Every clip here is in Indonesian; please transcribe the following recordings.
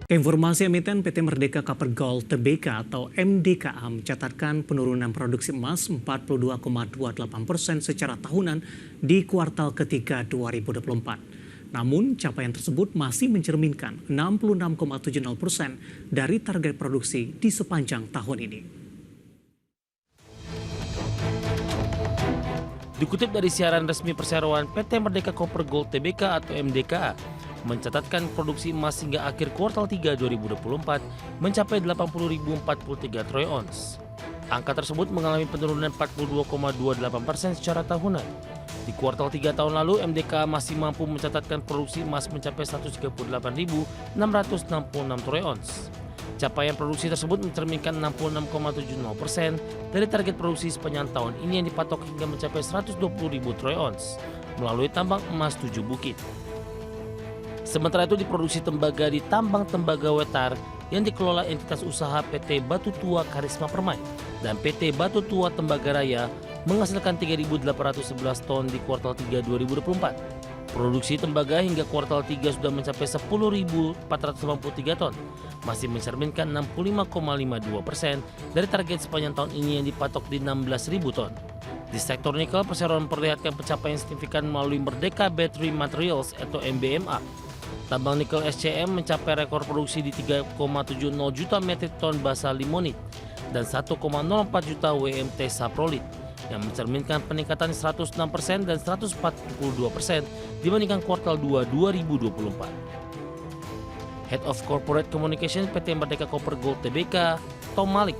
Informasi emiten PT Merdeka Copper Gold Tbk atau MDKA mencatatkan penurunan produksi emas 42,28% secara tahunan di kuartal ketiga 2024. Namun, capaian tersebut masih mencerminkan 66,70% dari target produksi di sepanjang tahun ini. Dikutip dari siaran resmi perseroan, PT Merdeka Copper Gold Tbk atau MDKA mencatatkan produksi emas hingga akhir kuartal 3 2024 mencapai 80.043 troy ounce. Angka tersebut mengalami penurunan 42,28% secara tahunan. Di kuartal 3 tahun lalu, MDKA masih mampu mencatatkan produksi emas mencapai 138.666 troy ounce. Capaian produksi tersebut mencerminkan 66,70% dari target produksi sepanjang tahun ini yang dipatok hingga mencapai 120.000 troy ounce melalui tambang emas 7 Bukit. Sementara itu diproduksi tembaga di tambang tembaga Wetar yang dikelola entitas usaha PT Batu Tua Karisma Permai dan PT Batu Tua Tembaga Raya menghasilkan 3.811 ton di kuartal 3 2024. Produksi tembaga hingga kuartal 3 sudah mencapai 10.493 ton, masih mencerminkan 65,52% dari target sepanjang tahun ini yang dipatok di 16.000 ton. Di sektor nikel, perseroan memperlihatkan pencapaian signifikan melalui Merdeka Battery Materials atau MBMA. Tambang nikel SCM mencapai rekor produksi di 3,70 juta metrik ton basa limonit dan 1,04 juta WMT saprolit yang mencerminkan peningkatan 106% dan 142% dibandingkan kuartal 2 2024. Head of Corporate Communication PT Merdeka Copper Gold Tbk, Tom Malik,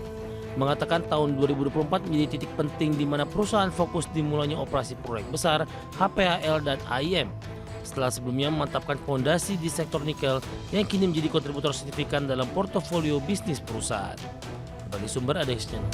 mengatakan tahun 2024 menjadi titik penting di mana perusahaan fokus dimulainya operasi proyek besar HPHL dan AIM. Setelah sebelumnya memantapkan fondasi di sektor nikel yang kini menjadi kontributor signifikan dalam portofolio bisnis perusahaan. Bagi sumber ada Exchange.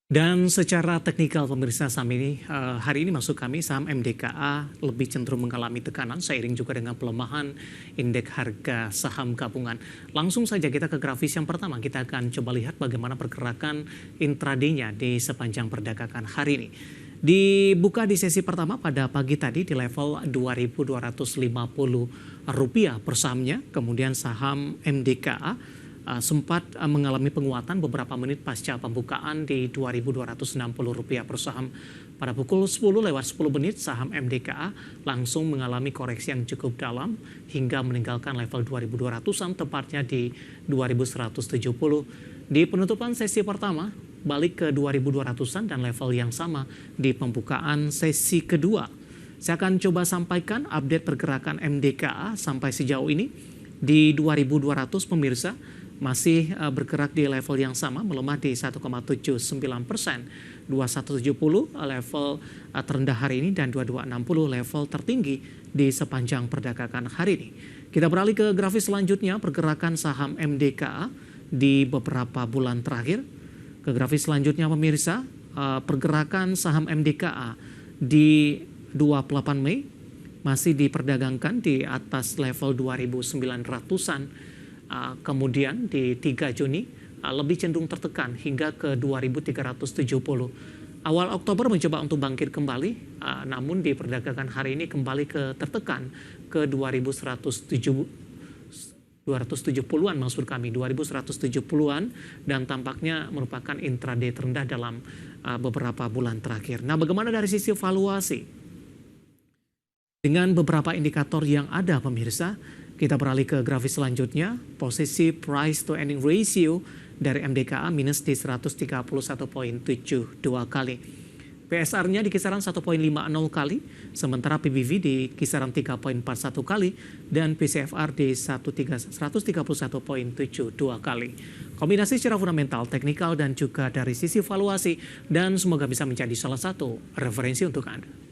Dan secara teknikal pemirsa saham ini, hari ini masuk kami saham MDKA lebih cenderung mengalami tekanan seiring juga dengan pelemahan indeks harga saham gabungan. Langsung saja kita ke grafis yang pertama, kita akan coba lihat bagaimana pergerakan intraday-nya di sepanjang perdagangan hari ini. Dibuka di sesi pertama pada pagi tadi di level Rp2.250 per sahamnya, kemudian saham MDKA sempat mengalami penguatan beberapa menit pasca pembukaan di Rp2.260 per saham. Pada pukul 10 lewat 10 menit saham MDKA langsung mengalami koreksi yang cukup dalam hingga meninggalkan level 2.200-an tepatnya di 2.170. Di penutupan sesi pertama balik ke 2.200-an dan level yang sama di pembukaan sesi kedua. Saya akan coba sampaikan update pergerakan MDKA sampai sejauh ini di 2.200 pemirsa. Masih bergerak di level yang sama, melemah di 1,79%. 2170 level terendah hari ini dan 2260 level tertinggi di sepanjang perdagangan hari ini. Kita beralih ke grafis selanjutnya, pergerakan saham MDKA di beberapa bulan terakhir. Ke grafis selanjutnya pemirsa, pergerakan saham MDKA di 28 Mei masih diperdagangkan di atas level 2.900-an. Kemudian di 3 Juni lebih cenderung tertekan hingga ke 2.370. Awal Oktober mencoba untuk bangkit kembali, namun di perdagangan hari ini kembali ke tertekan ke 2.170-an maksud kami, 2.170-an dan tampaknya merupakan intraday terendah dalam beberapa bulan terakhir. Nah, bagaimana dari sisi valuasi? Dengan beberapa indikator yang ada pemirsa, kita beralih ke grafis selanjutnya, posisi price to earning ratio dari MDKA minus di 131,72 kali. PSR-nya di kisaran 1,50 kali, sementara PBV di kisaran 3,41 kali, dan PCFR di 131,72 kali. Kombinasi secara fundamental, teknikal, dan juga dari sisi valuasi, dan semoga bisa menjadi salah satu referensi untuk Anda.